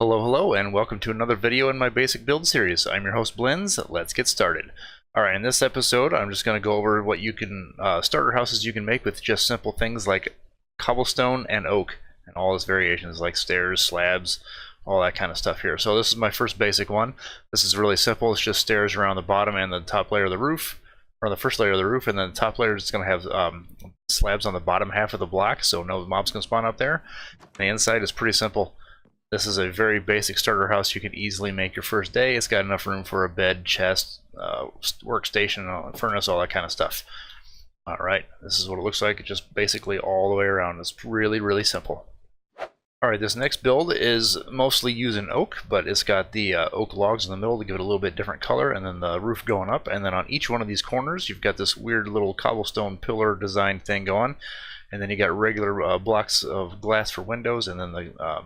Hello, and welcome to another video in my basic build series. I'm your host, Blins. Let's get started. Alright, in this episode, I'm just going to go over what you can, starter houses you can make with just simple things like cobblestone and oak, and all its variations like stairs, slabs, all that kind of stuff here. So this is my first basic one. This is really simple. It's just stairs around the bottom and the top layer of the roof, or the first layer of the roof, and then the top layer is going to have slabs on the bottom half of the block, so no mobs can spawn up there. The inside is pretty simple. This is a very basic starter house you can easily make your first day. It's got enough room for a bed, chest, workstation, furnace, all that kind of stuff. Alright, this is what it looks like, just basically all the way around. It's really simple. Alright, this next build is mostly using oak, but it's got the oak logs in the middle to give it a little bit different color, and then the roof going up, and then on each one of these corners you've got this weird little cobblestone pillar design thing going, and then you got regular blocks of glass for windows, and then the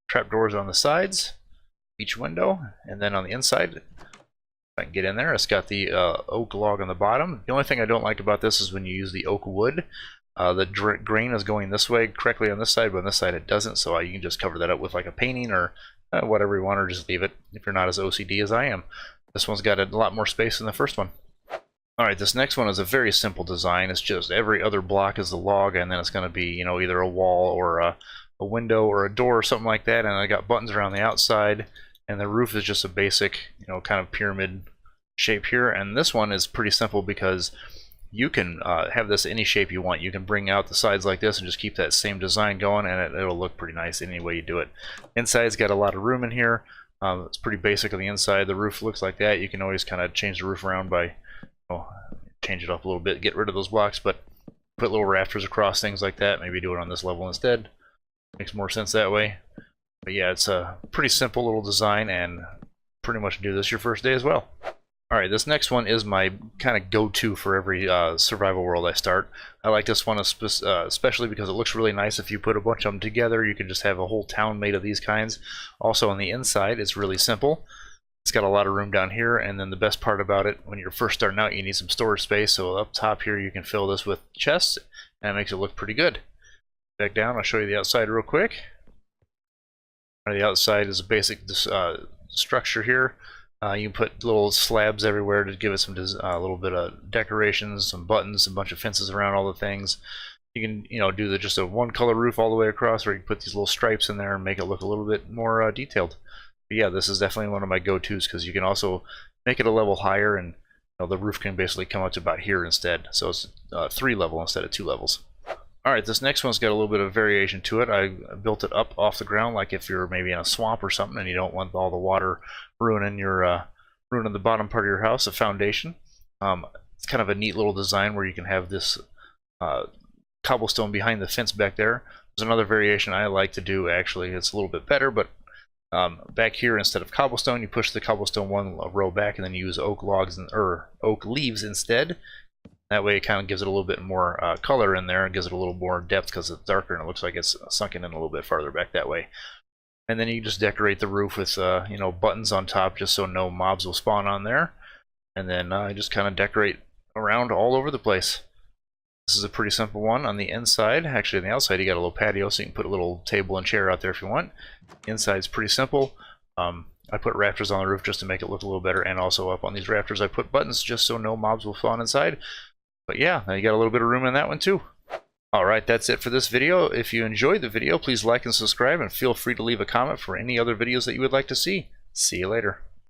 trapdoors on the sides, each window, and then on the inside, if I can get in there, it's got the oak log on the bottom. The only thing I don't like about this is when you use the oak wood, the grain is going this way correctly on this side, but on this side it doesn't, so you can just cover that up with like a painting or whatever you want, or just leave it if you're not as OCD as I am. This one's got a lot more space than the first one. Alright, this next one is a very simple design. It's just every other block is the log, and then it's going to be, you know, either a wall or a window or a door or something like that, and I got buttons around the outside, and the roof is just a basic, you know, kind of pyramid shape here. And this one is pretty simple because you can have this any shape you want. You can bring out the sides like this and just keep that same design going, and it'll look pretty nice any way you do it. Inside's got a lot of room in here. It's pretty basic on the inside. The roof looks like that. You can always kind of change the roof around by, change it up a little bit, get rid of those blocks, but put little rafters across, things like that. Maybe do it on this level instead. Makes more sense that way. But yeah, it's a pretty simple little design, and pretty much do this your first day as well. Alright, this next one is my kind of go-to for every survival world I start. I like this one especially because it looks really nice. If you put a bunch of them together, you can just have a whole town made of these kinds. Also on the inside, it's really simple. It's got a lot of room down here, and then the best part about it, when you're first starting out, you need some storage space. So up top here, you can fill this with chests, and it makes it look pretty good. Back down, I'll show you the outside real quick. The outside is a basic structure here. You can put little slabs everywhere to give it some little bit of decorations, some buttons, a bunch of fences around all the things. You can, do just a one color roof all the way across, or you can put these little stripes in there and make it look a little bit more detailed. But yeah, this is definitely one of my go-tos because you can also make it a level higher, and the roof can basically come up to about here instead. So it's 3 level instead of 2 levels. Alright, this next one's got a little bit of variation to it. I built it up off the ground, like if you're maybe in a swamp or something and you don't want all the water ruining the bottom part of your house, a foundation. It's kind of a neat little design where you can have this cobblestone behind the fence back there. There's another variation I like to do, actually. It's a little bit better, but back here, instead of cobblestone, you push the cobblestone one row back, and then you use oak logs or oak leaves instead. That way it kind of gives it a little bit more color in there, and gives it a little more depth because it's darker and it looks like it's sunken in a little bit farther back that way. And then you just decorate the roof with buttons on top just so no mobs will spawn on there. And then just kind of decorate around all over the place. This is a pretty simple one. On the inside, actually on the outside, you got a little patio, so you can put a little table and chair out there if you want. The inside's pretty simple. I put rafters on the roof just to make it look a little better, and also up on these rafters I put buttons just so no mobs will spawn inside. But yeah, now you got a little bit of room in that one too. Alright, that's it for this video. If you enjoyed the video, please like and subscribe, and feel free to leave a comment for any other videos that you would like to see. See you later.